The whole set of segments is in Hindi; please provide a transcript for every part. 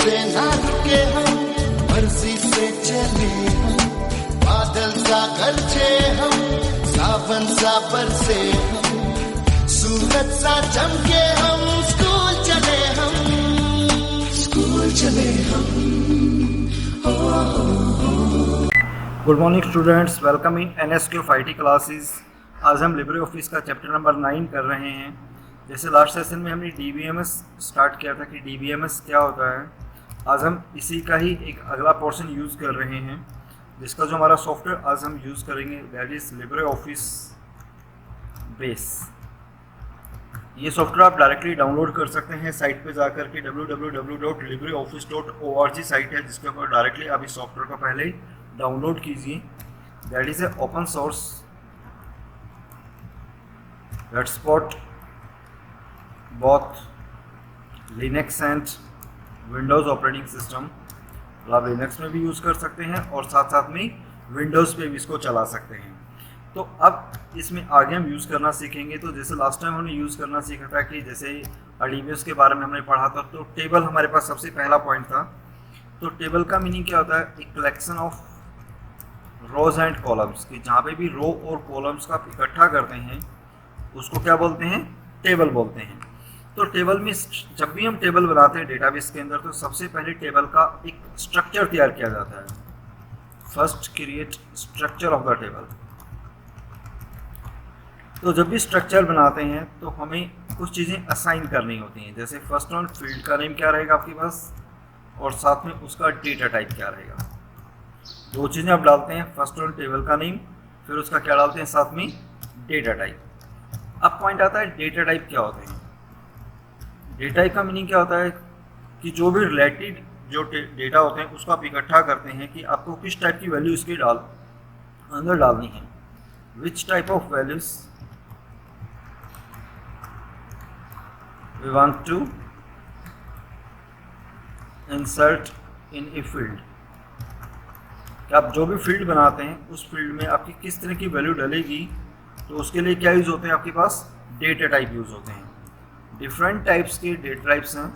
से ना रुके हम, मर्जी से चले हम, बादल सा गरजे हम, सावन सा बरसे हम, सूरज सा चमके हम, स्कूल चले हम, स्कूल चले हम। Good morning students, welcome in NSQFIT classes. आज हम लिब्रे ऑफिस का चैप्टर नंबर 9 कर रहे हैं। जैसे लास्ट सेशन में हमने DBMS स्टार्ट किया था कि DBMS क्या होता है, आज हम इसी का ही एक अगला पोर्शन यूज़ कर रहे हैं, जिसका जो हमारा सॉफ्टवेयर आज हम यूज़ करेंगे that is Libre office base. ये सॉफ्टवेयर आप डायरेक्टली डाउनलोड कर सकते हैं साइट पे जाकर के www.libreoffice.org साइट है, जिसके ऊपर डायरेक्टली आप इस सॉफ्टवेयर को पहले डाउनलोड कीजिए। That is a open source that support both Linux and Windows operating system. आप लिनक्स में भी यूज़ कर सकते हैं और साथ साथ में विंडोज़ पे भी इसको चला सकते हैं। तो अब इसमें आगे हम यूज़ करना सीखेंगे। तो जैसे लास्ट टाइम हमने यूज़ करना सीखा था कि जैसे DBMS के बारे में हमने पढ़ा था, तो टेबल हमारे पास सबसे पहला पॉइंट था। तो टेबल का मीनिंग क्या होता है? एक collection of rose and columns, कि जहाँ पे भी रो और कॉलम्स का इकट्ठा करते हैं उसको क्या बोलते हैं? टेबल बोलते हैं। तो टेबल में जब भी हम टेबल बनाते हैं डेटाबेस के अंदर, तो सबसे पहले टेबल का एक स्ट्रक्चर तैयार किया जाता है। First create structure of the table. तो जब भी स्ट्रक्चर बनाते हैं तो हमें कुछ चीज़ें असाइन करनी होती हैं। जैसे फर्स्ट वन, फील्ड का नेम क्या रहेगा आपके पास, और साथ में उसका डेटा टाइप क्या रहेगा। दो चीज़ें आप डालते हैं, फर्स्ट वन टेबल का नेम, फिर उसका क्या डालते हैं साथ में डेटा टाइप। अब पॉइंट आता है डेटा टाइप क्या होते हैं। डेटा टाइप का मीनिंग क्या होता है कि जो भी रिलेटेड जो डेटा होते हैं उसको आप इकट्ठा करते हैं कि आपको किस टाइप की वैल्यू इसके अंदर डालनी है। Which type of values we want to insert in a field। कि आप जो भी फील्ड बनाते हैं उस फील्ड में आपकी किस तरह की वैल्यू डलेगी, तो उसके लिए क्या यूज़ होते हैं आपके पास? डेटा टाइप यूज़ होते हैं। डिफरेंट टाइप्स के डेटा टाइप्स हैं,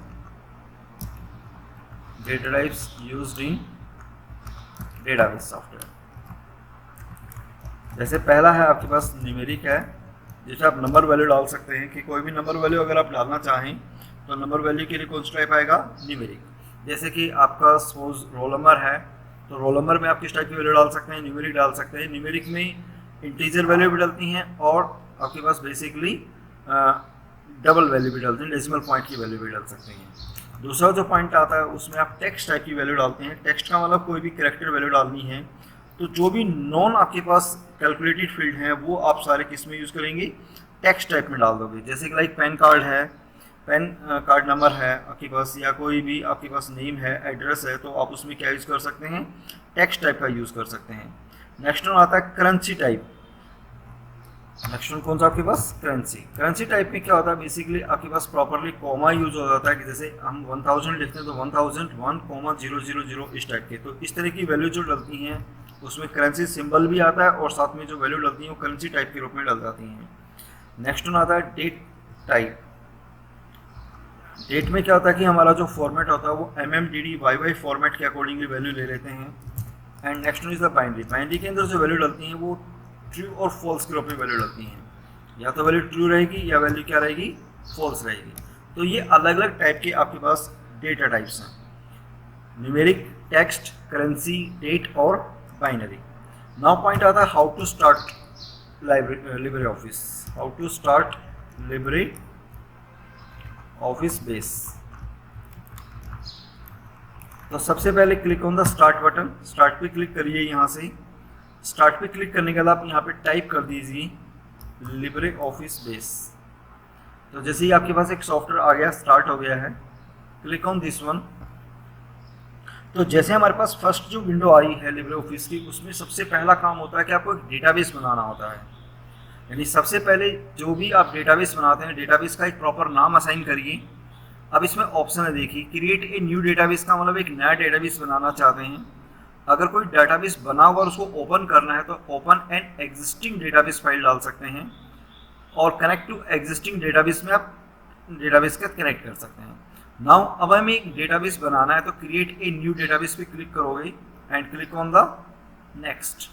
data types used in database software. जैसे पहला है आपके पास न्यूमेरिक है, जैसे आप नंबर वैल्यू डाल सकते हैं कि कोई भी नंबर वैल्यू अगर आप डालना चाहें तो नंबर वैल्यू के लिए कौन सा टाइप आएगा? न्यूमेरिक। जैसे कि आपका सपोज रोल नंबर है, तो रोल नंबर में आप किस टाइप की वैल्यू डाल सकते हैं? न्यूमेरिक डाल सकते हैं। न्यूमेरिक में इंटीजर वैल्यू भी डलती हैं और आपके पास बेसिकली डबल वैल्यू भी डलती हैं, डेसिमल पॉइंट की वैल्यू भी डल सकते हैं। दूसरा जो पॉइंट आता है उसमें आप टेक्स्ट टाइप की वैल्यू डालते हैं। टेक्स्ट का मतलब कोई भी कैरेक्टर वैल्यू डालनी है, तो जो भी नॉन आपके पास कैलकुलेटेड फील्ड हैं वो आप सारे किस में यूज़ करेंगे? टेक्स्ट टाइप में डाल दोगे। जैसे कि लाइक पैन कार्ड है, पैन कार्ड नंबर है आपके पास, या कोई भी आपके पास नेम है, एड्रेस है, तो आप उसमें क्या यूज़ कर सकते हैं? टेक्स्ट टाइप का यूज़ कर सकते हैं। नेक्स्ट वन आता है करेंसी टाइप। नेक्स्ट वन कौन सा आपके पास? करेंसी। करेंसी टाइप में क्या होता है? बेसिकली आपके पास प्रॉपरली कॉमा यूज हो जाता है, कि जैसे हम 1000 लिखते हैं तो 1001,000 इस टाइप के। तो इस तरह की वैल्यू जो डलती हैं उसमें करेंसी सिंबल भी आता है और साथ में जो वैल्यू डलती हैं वो करेंसी टाइप के रूप में डल जाती हैं। नेक्स्ट वन आता है डेट टाइप। डेट में क्या होता है कि हमारा जो फॉर्मेट होता है वो MMDD फॉर्मेट के अकॉर्डिंगली वैल्यू ले लेते हैं। And next one is the binary. Binary के अंदर जो वैल्यू डलती हैं वो ट्रू और फॉल्स के रूप में वैल्यू डलती हैं। या तो वैल्यू ट्रू रहेगी या वैल्यू क्या रहेगी? फॉल्स रहेगी। तो ये अलग अलग टाइप के आपके पास डेटा टाइप्स हैं, न्यूमेरिक, टेक्स्ट, करेंसी, डेट और बाइनरी। नाउ पॉइंट आता है how to start LibreOffice. How to start LibreOffice base. तो सबसे पहले click on the start button. Start पे क्लिक करिए। यहाँ से स्टार्ट पे क्लिक करने के बाद आप यहाँ पे टाइप कर दीजिए लिब्रे ऑफिस बेस। तो जैसे ही आपके पास एक सॉफ्टवेयर आ गया, स्टार्ट हो गया है, क्लिक ऑन दिस वन। तो जैसे हमारे पास फर्स्ट जो विंडो आई है लिब्रे ऑफिस की, उसमें सबसे पहला काम होता है कि आपको एक डेटाबेस बनाना होता है। यानी सबसे पहले जो भी आप डेटाबेस बनाते हैं, डेटाबेस का एक प्रॉपर नाम असाइन करिए। अब इसमें ऑप्शन है, देखिए क्रिएट ए न्यू डेटाबेस का मतलब एक नया डेटाबेस बनाना चाहते हैं। अगर कोई डेटाबेस बना हुआ और उसको ओपन करना है तो open an existing database file डाल सकते हैं, और कनेक्ट टू एग्जिस्टिंग डेटाबेस में आप डेटाबेस के कनेक्ट कर सकते हैं। नाउ अब हमें एक डेटाबेस बनाना है, तो क्रिएट ए न्यू डेटाबेस पे क्लिक करोगे and click on the next.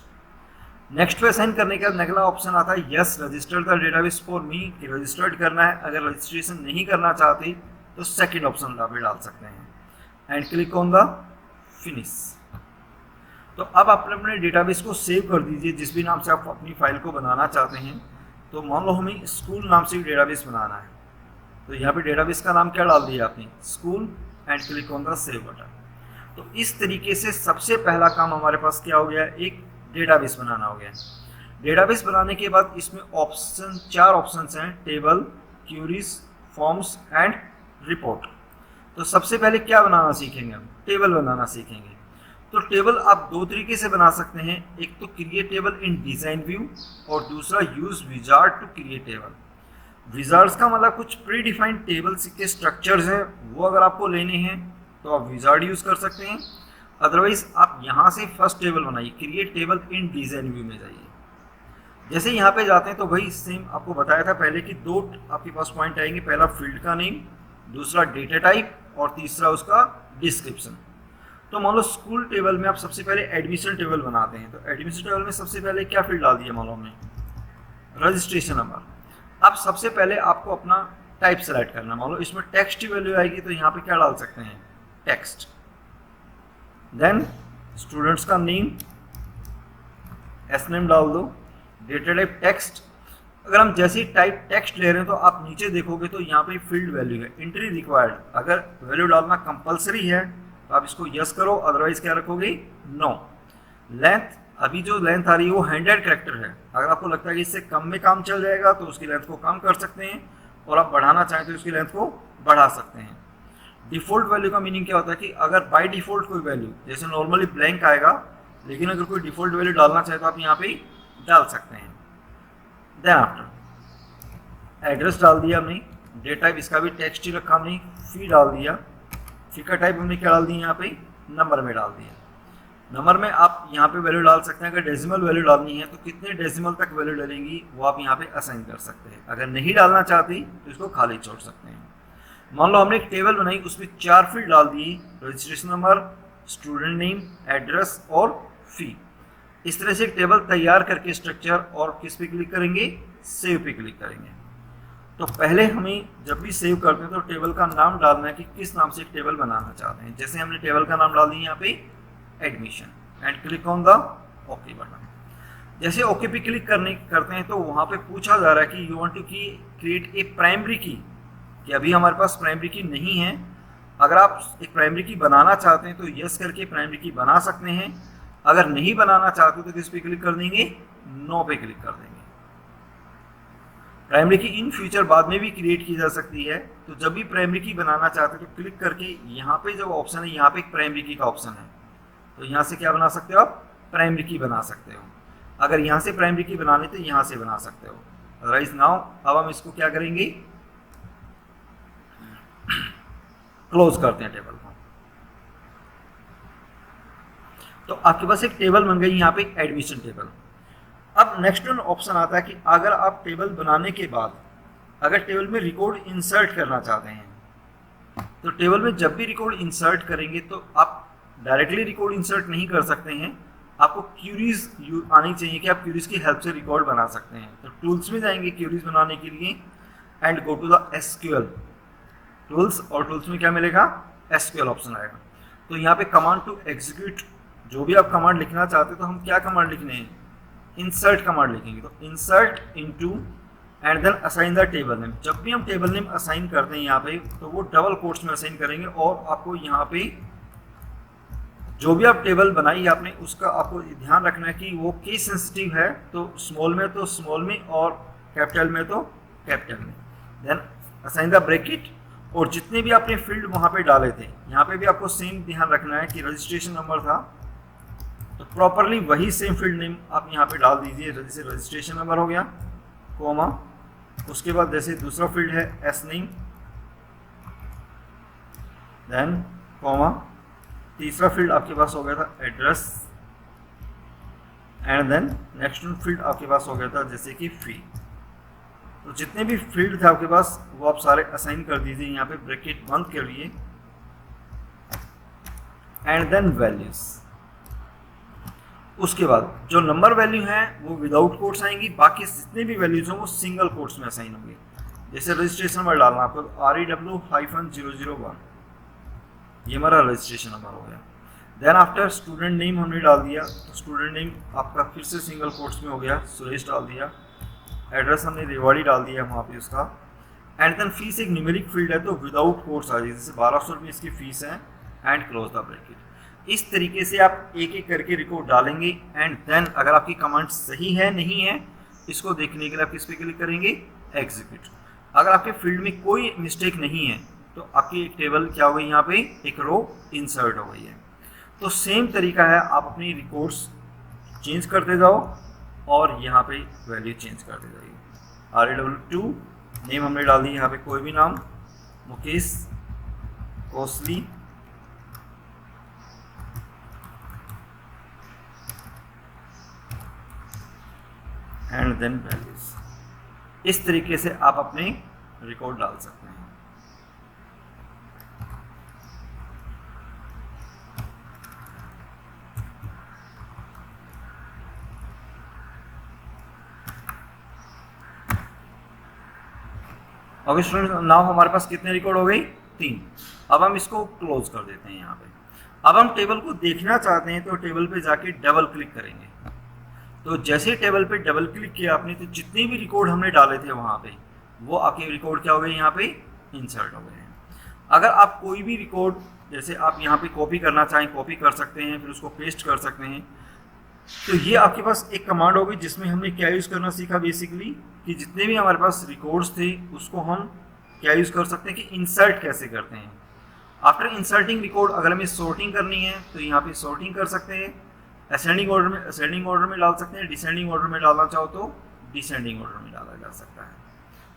Next पे साइन करने के बाद अगला ऑप्शन आता है yes register the database for me, कि रजिस्टर्ड करना है। अगर रजिस्ट्रेशन नहीं करना चाहते तो सेकंड ऑप्शन पे डाल सकते हैं and click on the finish. तो अब आप अपने डेटाबेस को सेव कर दीजिए जिस भी नाम से आप अपनी फाइल को बनाना चाहते हैं। तो मान लो हमें स्कूल नाम से डेटाबेस बनाना है, तो यहाँ पे डेटाबेस का नाम क्या डाल दिया आपने, school, and click on the save button. तो इस तरीके से सबसे पहला काम हमारे पास क्या हो गया, एक डेटाबेस बनाना हो गया। डेटाबेस बनाने के बाद इसमें ऑप्शन 4 ऑप्शंस हैं, table, queries, forms and report. तो सबसे पहले क्या बनाना सीखेंगे हम, टेबल बनाना सीखेंगे। तो टेबल आप 2 तरीके से बना सकते हैं, एक तो create table in design view और दूसरा use wizard to create table. Wizards का मतलब कुछ प्री डिफाइंड टेबल्स के स्ट्रक्चर्स हैं, वो अगर आपको लेने हैं तो आप विजार्ड यूज कर सकते हैं। अदरवाइज आप यहाँ से फर्स्ट टेबल बनाइए, create table in design view में जाइए। जैसे यहाँ पे जाते हैं तो भाई सेम आपको बताया था पहले कि 2 आपके पास पॉइंट आएंगे, पहला फील्ड का नेम, दूसरा डेटा टाइप और तीसरा उसका डिस्क्रिप्शन। तो मान लो स्कूल टेबल में आप सबसे पहले एडमिशन टेबल बनाते हैं, तो एडमिशन टेबल में सबसे पहले क्या फील्ड डाल दिया, मान लो हमने रजिस्ट्रेशन नंबर। अब सबसे पहले आपको अपना टाइप सेलेक्ट करना, मान लो इसमें टेक्स्ट की वैल्यू आएगी तो यहाँ पे क्या डाल सकते हैं, टेक्स्ट। देन स्टूडेंट्स का नेम, एस नेम डाल दो, डेटा टाइप टेक्स्ट। अगर हम जैसे ही टाइप टेक्स्ट ले रहे हैं तो आप नीचे देखोगे तो यहाँ पे फील्ड वैल्यू है, एंट्री रिक्वायर्ड। अगर वैल्यू डालना कंपलसरी है तो आप इसको यस करो, अदरवाइज क्या रखोगे, नो। लेंथ, अभी जो लेंथ आ रही है वो 100 कैरेक्टर है। अगर आपको लगता है कि इससे कम में काम चल जाएगा तो उसकी लेंथ को कम कर सकते हैं, और आप बढ़ाना चाहें तो उसकी लेंथ को बढ़ा सकते हैं। डिफ़ॉल्ट वैल्यू का मीनिंग क्या होता है कि अगर बाय डिफ़ॉल्ट कोई वैल्यू, जैसे नॉर्मली ब्लैंक आएगा, लेकिन अगर कोई डिफ़ॉल्ट वैल्यू डालना चाहे तो आप यहाँ पे डाल सकते हैं। देन आफ्टर एड्रेस डाल दिया हमने, डेटा टाइप इसका भी टेक्स्ट ही रखा हमने, फी डाल दिया, फी का टाइप हमने क्या डाल दिया, यहाँ पे नंबर में डाल दिया। नंबर में आप यहाँ पे वैल्यू डाल सकते हैं, अगर डेसिमल वैल्यू डालनी है तो कितने डेसिमल तक वैल्यू डालेंगी वो आप यहाँ पे असाइन कर सकते हैं। अगर नहीं डालना चाहती तो इसको खाली छोड़ सकते हैं। मान लो हमने एक टेबल बनाई, उसमें 4 फील्ड डाल दिए, registration number, student name, address और फी। इस तरह से एक टेबल तैयार करके स्ट्रक्चर, और किस पे क्लिक करेंगे, सेव पे क्लिक करेंगे। तो पहले हमें जब भी सेव करते हैं तो टेबल का नाम डालना है कि किस नाम से एक टेबल बनाना चाहते हैं। जैसे हमने टेबल का नाम डाल दिया यहाँ पे admission, and click on the okay button. जैसे ओके पे क्लिक करते हैं तो वहाँ पे पूछा जा रहा है कि यू वांट टू की क्रिएट ए प्राइमरी की, कि अभी हमारे पास प्राइमरी की नहीं है। अगर आप एक प्राइमरी की बनाना चाहते हैं तो यस करके प्राइमरी की बना सकते हैं। अगर नहीं बनाना चाहते तो किस पे क्लिक कर देंगे, नो पे क्लिक कर देंगे। प्राइमरी की इन फ्यूचर बाद में भी क्रिएट की जा सकती है, तो जब भी प्राइमरी की बनाना चाहते हो तो क्लिक करके यहाँ पे जो ऑप्शन है, यहाँ पे एक प्राइमरी की का ऑप्शन है, तो यहाँ से क्या बना सकते हो आप, प्राइमरी की बना सकते हो। अगर यहाँ से प्राइमरी की बनानी तो यहाँ से बना सकते हो। अदरवाइज नाउ अब हम इसको क्या करेंगे, क्लोज करते हैं टेबल को। तो आपके पास एक टेबल बन गई यहाँ पे, एडमिशन टेबल। अब नेक्स्ट ऑप्शन आता है कि अगर आप टेबल बनाने के बाद अगर टेबल में रिकॉर्ड इंसर्ट करना चाहते हैं, तो टेबल में जब भी रिकॉर्ड इंसर्ट करेंगे तो आप डायरेक्टली रिकॉर्ड इंसर्ट नहीं कर सकते हैं, आपको क्यूरीज आनी चाहिए कि आप क्यूरीज की हेल्प से रिकॉर्ड बना सकते हैं। तो टूल्स में जाएंगे क्यूरीज बनाने के लिए and go to the SQL tools, और टूल्स में क्या मिलेगा, एसक्यूएल ऑप्शन आएगा। तो यहाँ पे कमांड टू एग्जीक्यूट, जो भी आप कमांड लिखना चाहते हो तो हम क्या कमांड लिखने हैं, इंसर्ट कमांड लिखेंगे। तो insert into and then assign the table name. जब भी हम टेबल नेम असाइन करते हैं यहाँ पे तो वो डबल कोट्स में असाइन करेंगे, और आपको यहाँ पे जो भी आप टेबल बनाई आपने उसका आपको ध्यान रखना है कि वो केस सेंसिटिव है, तो स्मॉल में तो स्मॉल में और कैपिटल में तो कैपिटल में। देन असाइन द ब्रैकेट, और जितने भी आपने फील्ड वहाँ पे डाले थे यहाँ पे भी आपको सेम ध्यान रखना है कि रजिस्ट्रेशन नंबर था तो प्रॉपरली वही सेम फील्ड नेम आप यहाँ पे डाल दीजिए। जैसे रजिस्ट्रेशन नंबर हो गया, कोमा, उसके बाद जैसे दूसरा फील्ड है एस नेम, देन कोमा, तीसरा फील्ड आपके पास हो गया था address, and then next field आपके पास हो गया था जैसे कि फी। तो जितने भी फील्ड थे आपके पास वो आप सारे असाइन कर दीजिए यहाँ पे, ब्रैकेट बंद करिए एंड देन वैल्यूज। उसके बाद जो नंबर वैल्यू है वो विदाउट कोट्स आएंगी, बाकी जितने भी वैल्यूज हैं वो सिंगल कोट्स में असाइन होंगे। जैसे रजिस्ट्रेशन नंबर डालना आपको REW-001, ये हमारा रजिस्ट्रेशन नंबर हो गया। देन आफ्टर स्टूडेंट नेम हमने डाल दिया, तो स्टूडेंट नेम आपका फिर से सिंगल कोट्स में हो गया, सुरेश डाल दिया। एड्रेस हमने रेवाड़ी डाल दिया वहाँ पे उसका। एंड देन फीस एक न्यूमेरिक फील्ड है तो विदाउट कोट्स आ जाए, जैसे 1200 रुपये इसकी फीस है एंड क्लोज द ब्रैकेट। इस तरीके से आप एक एक करके रिकॉर्ड डालेंगे एंड देन अगर आपकी कमांड सही है नहीं है इसको देखने के लिए आप किस पे क्लिक करेंगे, एग्जीक्यूट। अगर आपके फील्ड में कोई मिस्टेक नहीं है तो आपकी एक टेबल क्या हो गई, यहाँ पे एक रो इंसर्ट हो गई है। तो सेम तरीका है, आप अपनी रिकॉर्ड्स चेंज करते जाओ और यहाँ पे वैल्यू चेंज करते जाइए। REW2 नेम हमने डाल दी यहाँ पे कोई भी नाम, Mukesh, Kosli, and then values. इस तरीके से आप अपने रिकॉर्ड डाल सकते हैं। ओके स्टूडेंट, नाउ हमारे पास कितने रिकॉर्ड हो गई, 3। अब हम इसको क्लोज कर देते हैं यहाँ पे। अब हम टेबल को देखना चाहते हैं तो टेबल पे जाके डबल क्लिक करेंगे। तो जैसे टेबल पे डबल क्लिक किया आपने तो जितने भी रिकॉर्ड हमने डाले थे वहाँ पे वो आपके रिकॉर्ड क्या हो गए, यहाँ पे इंसर्ट हो गए हैं। अगर आप कोई भी रिकॉर्ड जैसे आप यहाँ पे कॉपी करना चाहें कॉपी कर सकते हैं, फिर उसको पेस्ट कर सकते हैं। तो ये आपके पास एक कमांड होगी जिसमें हमने क्या यूज़ करना सीखा बेसिकली, कि जितने भी हमारे पास रिकॉर्ड्स थे उसको हम क्या यूज़ कर सकते हैं कि इंसर्ट कैसे करते हैं। आफ्टर इंसर्टिंग रिकॉर्ड अगर हमें सॉर्टिंग करनी है तो यहाँ पे सॉर्टिंग कर सकते हैं। असेंडिंग ऑर्डर में डाल सकते हैं, डिसेंडिंग ऑर्डर में डालना चाहो तो डिसेंडिंग ऑर्डर में डाला जा सकता है।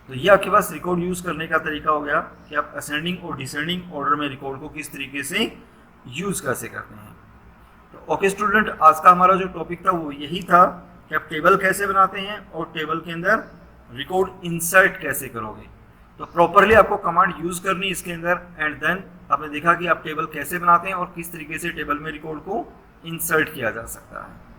तो ये आपके पास रिकॉर्ड यूज़ करने का तरीका हो गया कि आप असेंडिंग और डिसेंडिंग ऑर्डर में रिकॉर्ड को किस तरीके से यूज़ कैसे करते हैं। तो ओके स्टूडेंट, आज का हमारा जो टॉपिक था वो यही था कि आप टेबल कैसे बनाते हैं और टेबल के अंदर रिकॉर्ड इंसर्ट कैसे करोगे। तो प्रॉपरली आपको कमांड यूज़ करनी इसके अंदर एंड देन आपने देखा कि आप टेबल कैसे बनाते हैं और किस तरीके से टेबल में रिकॉर्ड को इंसर्ट किया जा सकता है।